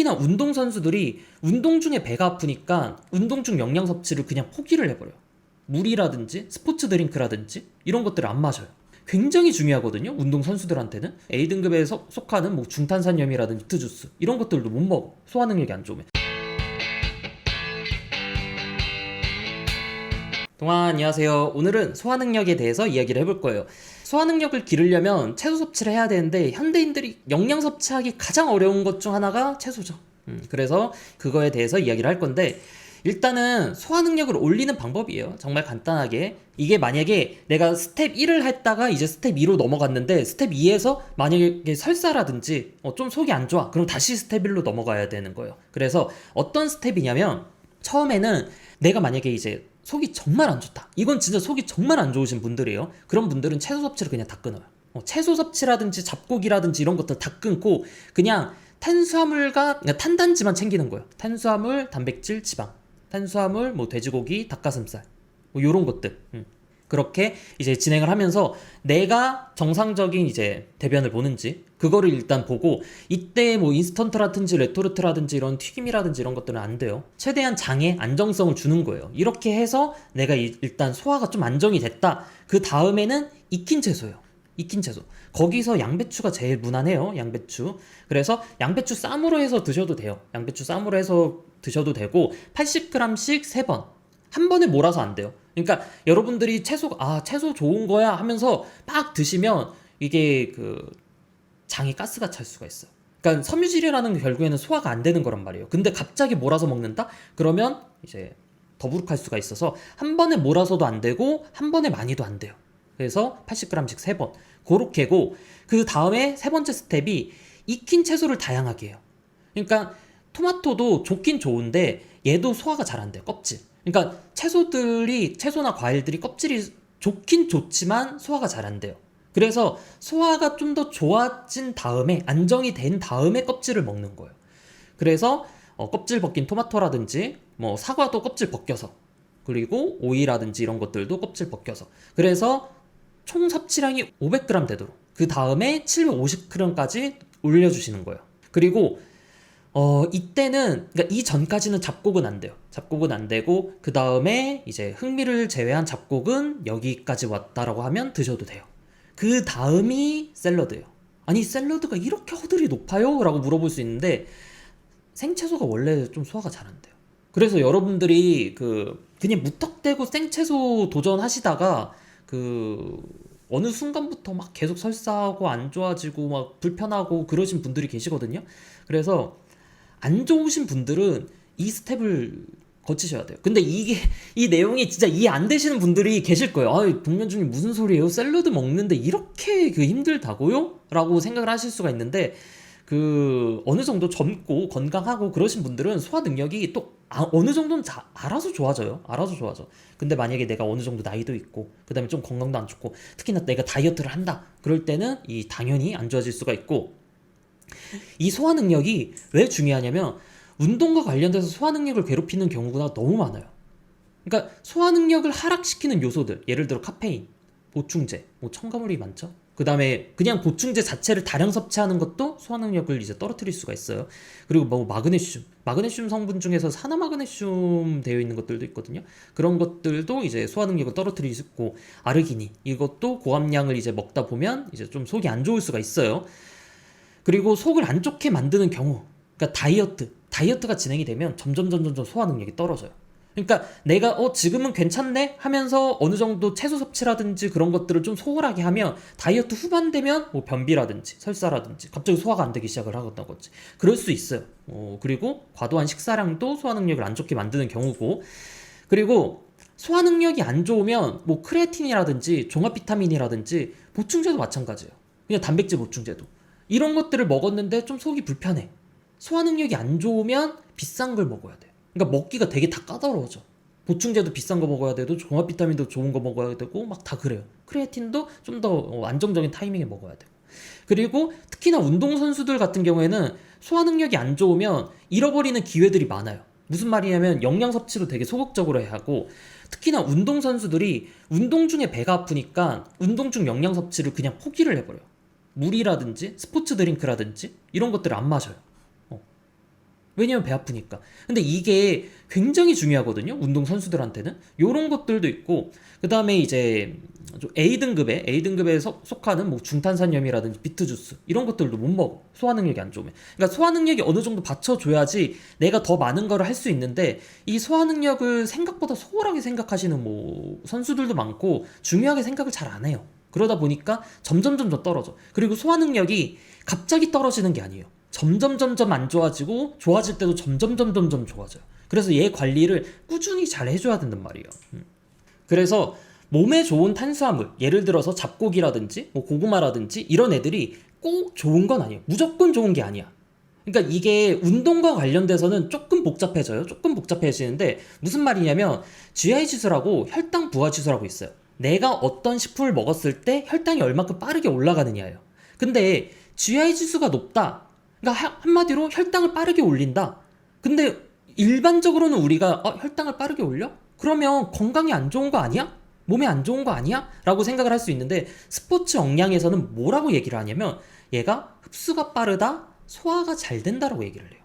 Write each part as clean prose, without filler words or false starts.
특히나 운동선수들이 운동 중에 배가 아프니까 운동 중 영양 섭취를 그냥 포기를 해버려요. 물이라든지 스포츠 드링크라든지 이런 것들을 안 마셔요. 굉장히 중요하거든요. 운동선수들한테는 A등급에 속하는 뭐 중탄산염이라든지 비트주스 이런 것들도 못 먹어. 소화 능력이 안 좋으면. 동아 안녕하세요. 오늘은 소화 능력에 대해서 이야기를 해볼 거예요. 소화 능력을 기르려면 채소 섭취를 해야 되는데 현대인들이 영양 섭취하기 가장 어려운 것 중 하나가 채소죠. 그래서 그거에 대해서 이야기를 할 건데 일단은 소화 능력을 올리는 방법이에요. 정말 간단하게. 이게 만약에 내가 스텝 1을 했다가 이제 스텝 2로 넘어갔는데 스텝 2에서 만약에 설사라든지 좀 속이 안 좋아. 그럼 다시 스텝 1로 넘어가야 되는 거예요. 그래서 어떤 스텝이냐면 처음에는 내가 만약에 이제 속이 정말 안 좋다. 이건 진짜 속이 정말 안 좋으신 분들이에요. 그런 분들은 채소 섭취를 그냥 다 끊어요. 채소 섭취라든지 잡고기라든지 이런 것들 다 끊고 그냥 탄수화물과 그냥 탄단지만 챙기는 거예요. 탄수화물, 단백질, 지방. 탄수화물, 뭐 돼지고기, 닭가슴살, 뭐 요런 것들. 그렇게 이제 진행을 하면서 내가 정상적인 이제 대변을 보는지 그거를 일단 보고 이때 뭐 인스턴트라든지 레토르트라든지 이런 튀김이라든지 이런 것들은 안 돼요. 최대한 장에 안정성을 주는 거예요. 이렇게 해서 내가 일단 소화가 좀 안정이 됐다. 그 다음에는 익힌 채소예요. 익힌 채소. 거기서 양배추가 제일 무난해요. 양배추. 그래서 양배추 쌈으로 해서 드셔도 돼요. 양배추 쌈으로 해서 드셔도 되고 80g씩 3번. 한 번에 몰아서 안 돼요. 그러니까 여러분들이 채소 좋은 거야 하면서 막 드시면 이게 그 장에 가스가 찰 수가 있어요. 그러니까 섬유질이라는 게 결국에는 소화가 안 되는 거란 말이에요. 근데 갑자기 몰아서 먹는다? 그러면 이제 더부룩할 수가 있어서 한 번에 몰아서도 안 되고 한 번에 많이도 안 돼요. 그래서 80g씩 3번 그렇게고 그 다음에 세 번째 스텝이 익힌 채소를 다양하게 해요. 그러니까 토마토도 좋긴 좋은데 얘도 소화가 잘 안 돼요. 껍질. 그러니까 채소나 과일들이 껍질이 좋긴 좋지만 소화가 잘 안 돼요. 그래서 소화가 좀 더 좋아진 다음에 안정이 된 다음에 껍질을 먹는 거예요. 그래서 껍질 벗긴 토마토라든지 뭐 사과도 껍질 벗겨서 그리고 오이라든지 이런 것들도 껍질 벗겨서 그래서 총 섭취량이 500g 되도록 그 다음에 750g까지 올려주시는 거예요. 그리고 이때는 그러니까 이 전까지는 잡곡은 안 돼요. 잡곡은 안 되고 그 다음에 이제 흑미를 제외한 잡곡은 여기까지 왔다라고 하면 드셔도 돼요. 그 다음이 샐러드예요. 아니 샐러드가 이렇게 허들이 높아요? 라고 물어볼 수 있는데 생채소가 원래 좀 소화가 잘 안 돼요. 그래서 여러분들이 그냥 무턱대고 생채소 도전하시다가 어느 순간부터 막 계속 설사하고 안 좋아지고 막 불편하고 그러신 분들이 계시거든요. 그래서 안 좋으신 분들은 이 스텝을 거치셔야 돼요. 근데 이 내용이 진짜 이해 안 되시는 분들이 계실 거예요. 동면준이 무슨 소리예요? 샐러드 먹는데 이렇게 힘들다고요? 라고 생각을 하실 수가 있는데 어느 정도 젊고 건강하고 그러신 분들은 소화 능력이 또 어느 정도는 알아서 좋아져요. 알아서 좋아져. 근데 만약에 내가 어느 정도 나이도 있고 그 다음에 좀 건강도 안 좋고 특히나 내가 다이어트를 한다. 그럴 때는 당연히 안 좋아질 수가 있고 이 소화 능력이 왜 중요하냐면 운동과 관련돼서 소화 능력을 괴롭히는 경우가 너무 많아요. 그러니까 소화 능력을 하락시키는 요소들 예를 들어 카페인, 보충제, 뭐 첨가물이 많죠. 그 다음에 그냥 보충제 자체를 다량 섭취하는 것도 소화 능력을 이제 떨어뜨릴 수가 있어요. 그리고 뭐 마그네슘 성분 중에서 산화마그네슘 되어 있는 것들도 있거든요. 그런 것들도 이제 소화 능력을 떨어뜨릴 수 있고 아르기닌 이것도 고함량을 이제 먹다 보면 이제 좀 속이 안 좋을 수가 있어요. 그리고 속을 안 좋게 만드는 경우 그러니까 다이어트가 진행이 되면 점점 소화 능력이 떨어져요. 그러니까 내가 지금은 괜찮네 하면서 어느 정도 채소 섭취라든지 그런 것들을 좀 소홀하게 하면 다이어트 후반 되면 뭐 변비라든지 설사라든지 갑자기 소화가 안 되기 시작을 하겠다는 거지. 그럴 수 있어요. 그리고 과도한 식사량도 소화 능력을 안 좋게 만드는 경우고 그리고 소화 능력이 안 좋으면 뭐 크레아틴이라든지 종합 비타민이라든지 보충제도 마찬가지예요. 그냥 단백질 보충제도 이런 것들을 먹었는데 좀 속이 불편해. 소화 능력이 안 좋으면 비싼 걸 먹어야 돼요. 그러니까 먹기가 되게 다 까다로워져. 보충제도 비싼 거 먹어야 되고 종합 비타민도 좋은 거 먹어야 되고 막 다 그래요. 크레아틴도 좀 더 안정적인 타이밍에 먹어야 되고. 그리고 특히나 운동선수들 같은 경우에는 소화 능력이 안 좋으면 잃어버리는 기회들이 많아요. 무슨 말이냐면 영양 섭취도 되게 소극적으로 해야 하고 특히나 운동선수들이 운동 중에 배가 아프니까 운동 중 영양 섭취를 그냥 포기를 해버려요. 물이라든지 스포츠 드링크라든지 이런 것들을 안 마셔요. 왜냐면 배 아프니까. 근데 이게 굉장히 중요하거든요. 운동 선수들한테는. 요런 것들도 있고, 그 다음에 이제 좀 A등급에 속하는 뭐 중탄산염이라든지 비트주스 이런 것들도 못 먹어. 소화 능력이 안 좋으면. 그러니까 소화 능력이 어느 정도 받쳐줘야지 내가 더 많은 거를 할 수 있는데, 이 소화 능력을 생각보다 소홀하게 생각하시는 뭐 선수들도 많고 중요하게 생각을 잘 안 해요. 그러다 보니까 점점 떨어져. 그리고 소화 능력이 갑자기 떨어지는 게 아니에요. 점점 안 좋아지고 좋아질 때도 점점 좋아져요. 그래서 얘 관리를 꾸준히 잘 해줘야 된단 말이에요. 그래서 몸에 좋은 탄수화물, 예를 들어서 잡고기라든지 뭐 고구마라든지 이런 애들이 꼭 좋은 건 아니에요. 무조건 좋은 게 아니야. 그러니까 이게 운동과 관련돼서는 조금 복잡해져요. 조금 복잡해지는데 무슨 말이냐면 GI 지수라고 혈당 부하 지수라고 있어요. 내가 어떤 식품을 먹었을 때 혈당이 얼마큼 빠르게 올라가느냐예요. 근데 GI 지수가 높다. 그러니까 한마디로 혈당을 빠르게 올린다. 근데 일반적으로는 우리가 혈당을 빠르게 올려? 그러면 건강에 안 좋은 거 아니야? 몸에 안 좋은 거 아니야? 라고 생각을 할 수 있는데 스포츠 역량에서는 뭐라고 얘기를 하냐면 얘가 흡수가 빠르다, 소화가 잘 된다라고 얘기를 해요.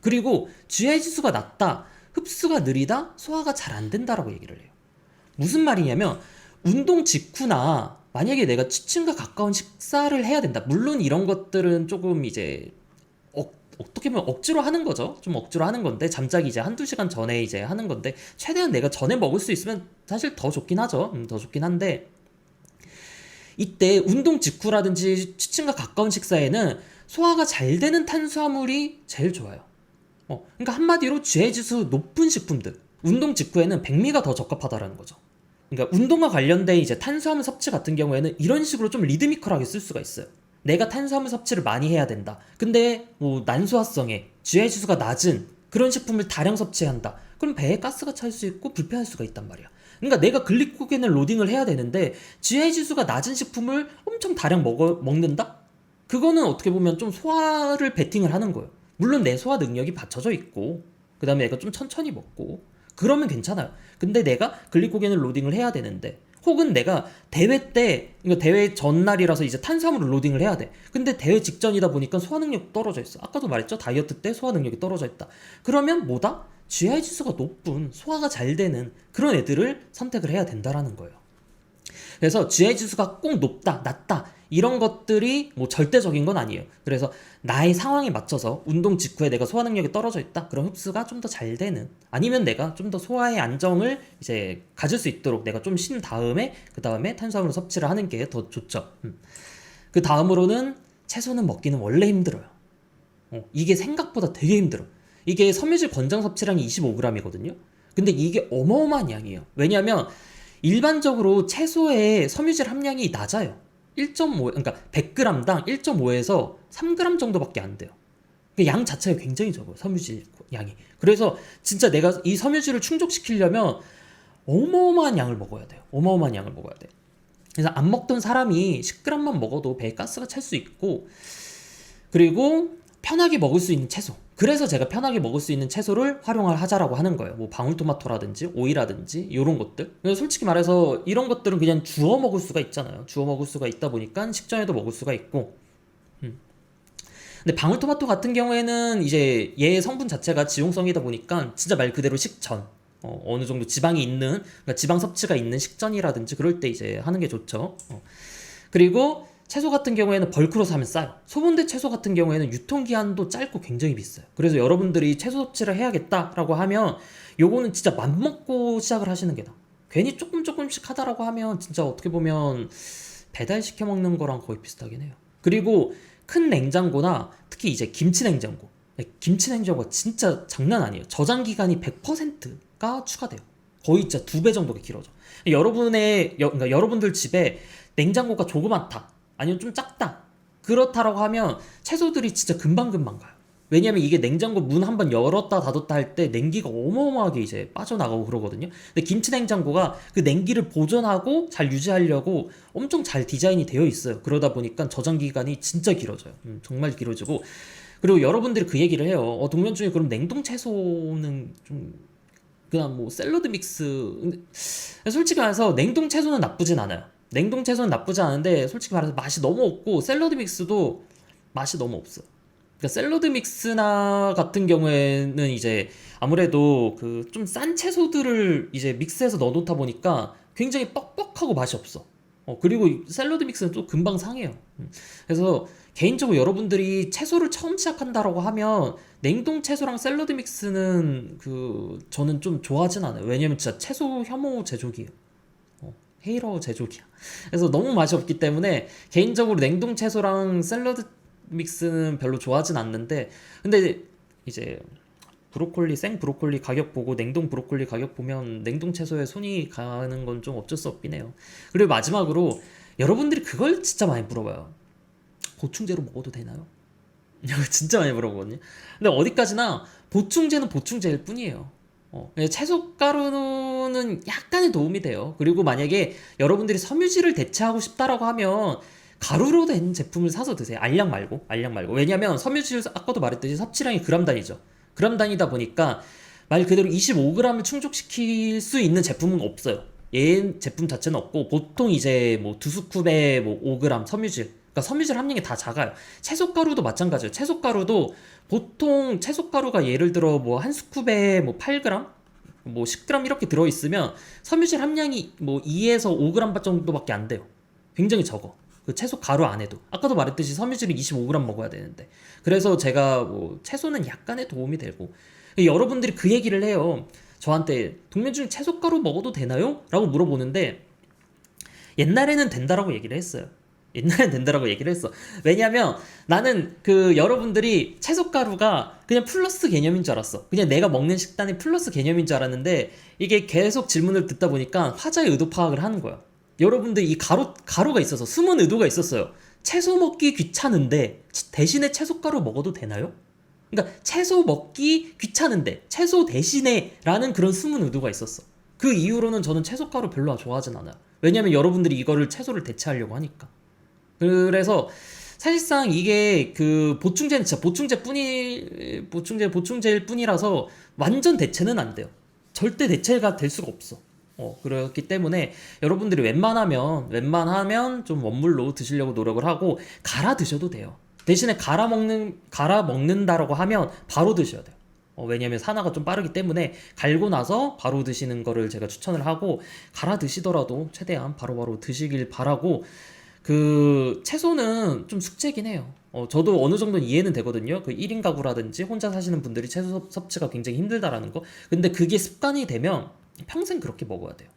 그리고 GI 지수가 낮다, 흡수가 느리다, 소화가 잘 안 된다라고 얘기를 해요. 무슨 말이냐면 운동 직후나 만약에 내가 취침과 가까운 식사를 해야 된다. 물론 이런 것들은 조금 이제 어떻게 보면 억지로 하는 거죠. 좀 억지로 하는 건데 잠자기 이제 한두 시간 전에 이제 하는 건데 최대한 내가 전에 먹을 수 있으면 사실 더 좋긴 하죠. 더 좋긴 한데 이때 운동 직후라든지 취침과 가까운 식사에는 소화가 잘 되는 탄수화물이 제일 좋아요. 그러니까 한마디로 GI 지수 높은 식품들 운동 직후에는 백미가 더 적합하다라는 거죠. 그러니까 운동과 관련된 이제 탄수화물 섭취 같은 경우에는 이런 식으로 좀 리드미컬하게 쓸 수가 있어요. 내가 탄수화물 섭취를 많이 해야 된다. 근데 뭐 난소화성에 GI 지수가 낮은 그런 식품을 다량 섭취한다. 그럼 배에 가스가 찰 수 있고 불편할 수가 있단 말이야. 그러니까 내가 글리코겐을 로딩을 해야 되는데 GI 지수가 낮은 식품을 엄청 다량 먹는다? 그거는 어떻게 보면 좀 소화를 베팅을 하는 거예요. 물론 내 소화 능력이 받쳐져 있고 그 다음에 내가 좀 천천히 먹고 그러면 괜찮아요. 근데 내가 글리코겐을 로딩을 해야 되는데 혹은 내가 대회 때, 그러니까 대회 전날이라서 이제 탄수화물을 로딩을 해야 돼. 근데 대회 직전이다 보니까 소화 능력이 떨어져 있어. 아까도 말했죠? 다이어트 때 소화 능력이 떨어져 있다. 그러면 뭐다? GI 지수가 높은, 소화가 잘 되는 그런 애들을 선택을 해야 된다라는 거예요. 그래서 GI 지수가 꼭 높다, 낮다 이런 것들이 뭐 절대적인 건 아니에요. 그래서 나의 상황에 맞춰서 운동 직후에 내가 소화 능력이 떨어져 있다. 그럼 흡수가 좀 더 잘 되는 아니면 내가 좀 더 소화의 안정을 이제 가질 수 있도록 내가 좀 쉰 다음에 그 다음에 탄수화물 섭취를 하는 게 더 좋죠. 그 다음으로는 채소는 먹기는 원래 힘들어요. 이게 생각보다 되게 힘들어. 이게 섬유질 권장 섭취량이 25g이거든요. 근데 이게 어마어마한 양이에요. 왜냐하면 일반적으로 채소의 섬유질 함량이 낮아요. 1.5, 그러니까 100g당 1.5에서 3g 정도밖에 안 돼요. 양 자체가 굉장히 적어요. 섬유질 양이. 그래서 진짜 내가 이 섬유질을 충족시키려면 어마어마한 양을 먹어야 돼요. 어마어마한 양을 먹어야 돼. 그래서 안 먹던 사람이 10g만 먹어도 배에 가스가 찰 수 있고 그리고 편하게 먹을 수 있는 채소. 그래서 제가 편하게 먹을 수 있는 채소를 활용을 하자라고 하는 거예요. 뭐 방울토마토라든지 오이라든지 이런 것들. 솔직히 말해서 이런 것들은 그냥 주워 먹을 수가 있잖아요. 주워 먹을 수가 있다 보니까 식전에도 먹을 수가 있고. 근데 방울토마토 같은 경우에는 이제 얘 성분 자체가 지용성이다 보니까 진짜 말 그대로 식전. 어느 정도 지방이 있는, 그러니까 지방 섭취가 있는 식전이라든지 그럴 때 이제 하는 게 좋죠. 그리고 채소 같은 경우에는 벌크로 사면 싸요. 소분대 채소 같은 경우에는 유통기한도 짧고 굉장히 비싸요. 그래서 여러분들이 채소 섭취를 해야겠다라고 하면 요거는 진짜 맘먹고 시작을 하시는 게 나아. 괜히 조금씩 하다라고 하면 진짜 어떻게 보면 배달시켜 먹는 거랑 거의 비슷하긴 해요. 그리고 큰 냉장고나 특히 이제 김치 냉장고. 김치 냉장고가 진짜 장난 아니에요. 저장 기간이 100%가 추가돼요. 거의 진짜 2배 정도가 길어져. 그러니까 여러분들 집에 냉장고가 조그맣다. 아니면 좀 작다. 그렇다라고 하면 채소들이 진짜 금방금방 가요. 왜냐면 이게 냉장고 문 한번 열었다 닫았다 할 때 냉기가 어마어마하게 이제 빠져나가고 그러거든요. 근데 김치 냉장고가 그 냉기를 보존하고 잘 유지하려고 엄청 잘 디자인이 되어 있어요. 그러다 보니까 저장 기간이 진짜 길어져요. 정말 길어지고. 그리고 여러분들이 그 얘기를 해요. 동면 중에 그럼 냉동 채소는 좀 그냥 뭐 샐러드 믹스. 솔직히 말해서 냉동 채소는 나쁘진 않아요. 냉동 채소는 나쁘지 않은데 솔직히 말해서 맛이 너무 없고 샐러드 믹스도 맛이 너무 없어. 그러니까 샐러드 믹스나 같은 경우에는 이제 아무래도 그 좀 싼 채소들을 이제 믹스해서 넣어놓다 보니까 굉장히 뻑뻑하고 맛이 없어. 그리고 이 샐러드 믹스는 또 금방 상해요. 그래서 개인적으로 여러분들이 채소를 처음 시작한다라고 하면 냉동 채소랑 샐러드 믹스는 그 저는 좀 좋아하진 않아요. 왜냐면 진짜 채소 혐오 제조기예요. 헤이러 제조기야. 그래서 너무 맛이 없기 때문에 개인적으로 냉동 채소랑 샐러드 믹스는 별로 좋아하진 않는데, 근데 이제 브로콜리, 생 브로콜리 가격 보고 냉동 브로콜리 가격 보면 냉동 채소에 손이 가는 건 좀 어쩔 수 없긴 해요. 그리고 마지막으로 여러분들이 그걸 진짜 많이 물어봐요. 보충제로 먹어도 되나요? 이거 진짜 많이 물어보거든요. 근데 어디까지나 보충제는 보충제일 뿐이에요. 채소가루는 약간의 도움이 돼요. 그리고 만약에 여러분들이 섬유질을 대체하고 싶다라고 하면 가루로 된 제품을 사서 드세요. 알약 말고. 왜냐면 섬유질, 아까도 말했듯이 섭취량이 그람 단위죠. 그람 단위다 보니까 말 그대로 25g을 충족시킬 수 있는 제품은 없어요. 얘 제품 자체는 없고, 보통 이제 뭐 두 스쿱에 뭐 5g 섬유질, 그러니까 섬유질 함량이 다 작아요. 채소가루도 마찬가지예요. 채소가루도 보통 채소가루가 예를 들어 뭐 한 스쿱에 뭐 8g, 뭐 10g 이렇게 들어있으면 섬유질 함량이 뭐 2에서 5g 정도밖에 안 돼요. 굉장히 적어. 그 채소 가루 안에도 아까도 말했듯이 섬유질이 25g 먹어야 되는데, 그래서 제가 뭐 채소는 약간의 도움이 되고, 여러분들이 그 얘기를 해요. 저한테 동면중 채소가루 먹어도 되나요? 라고 물어보는데, 옛날에는 된다라고 얘기를 했어요. 옛날엔 된다라고 얘기를 했어. 왜냐면 나는 그 여러분들이 채소가루가 그냥 플러스 개념인 줄 알았어. 그냥 내가 먹는 식단이 플러스 개념인 줄 알았는데, 이게 계속 질문을 듣다 보니까 화자의 의도 파악을 하는 거야. 여러분들 이 가루가 있어서 숨은 의도가 있었어요. 채소 먹기 귀찮은데 대신에 채소가루 먹어도 되나요? 그러니까 채소 먹기 귀찮은데 채소 대신에 라는 그런 숨은 의도가 있었어. 그 이후로는 저는 채소가루 별로 좋아하진 않아요. 왜냐면 여러분들이 이거를 채소를 대체하려고 하니까. 그래서 사실상 이게 그 보충제는 진짜 보충제일 뿐이라서 완전 대체는 안 돼요. 절대 대체가 될 수가 없어. 그렇기 때문에 여러분들이 웬만하면 좀 원물로 드시려고 노력을 하고 갈아 드셔도 돼요. 대신에 갈아 먹는다라고 하면 바로 드셔야 돼요. 왜냐면 산화가 좀 빠르기 때문에 갈고 나서 바로 드시는 거를 제가 추천을 하고, 갈아 드시더라도 최대한 바로바로 드시길 바라고. 그 채소는 좀 숙제긴 해요. 저도 어느 정도는 이해는 되거든요. 그 1인 가구라든지 혼자 사시는 분들이 채소 섭취가 굉장히 힘들다라는 거. 근데 그게 습관이 되면 평생 그렇게 먹어야 돼요.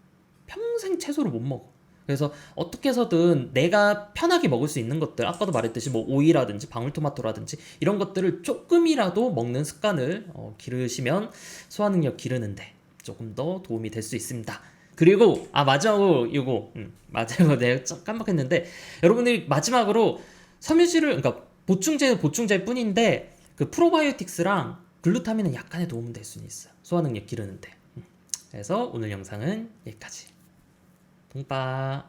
평생 채소를 못 먹어. 그래서 어떻게 해서든 내가 편하게 먹을 수 있는 것들, 아까도 말했듯이 뭐 오이라든지 방울토마토라든지 이런 것들을 조금이라도 먹는 습관을 기르시면 소화 능력 기르는데 조금 더 도움이 될 수 있습니다. 그리고 마지막으로 마지막으로 내가 깜빡했는데, 여러분들이 마지막으로 섬유질을, 그러니까 보충제일 뿐인데 그 프로바이오틱스랑 글루타민은 약간의 도움은 될 수는 있어요. 소화 능력 기르는데. 그래서 오늘 영상은 여기까지. 동빠.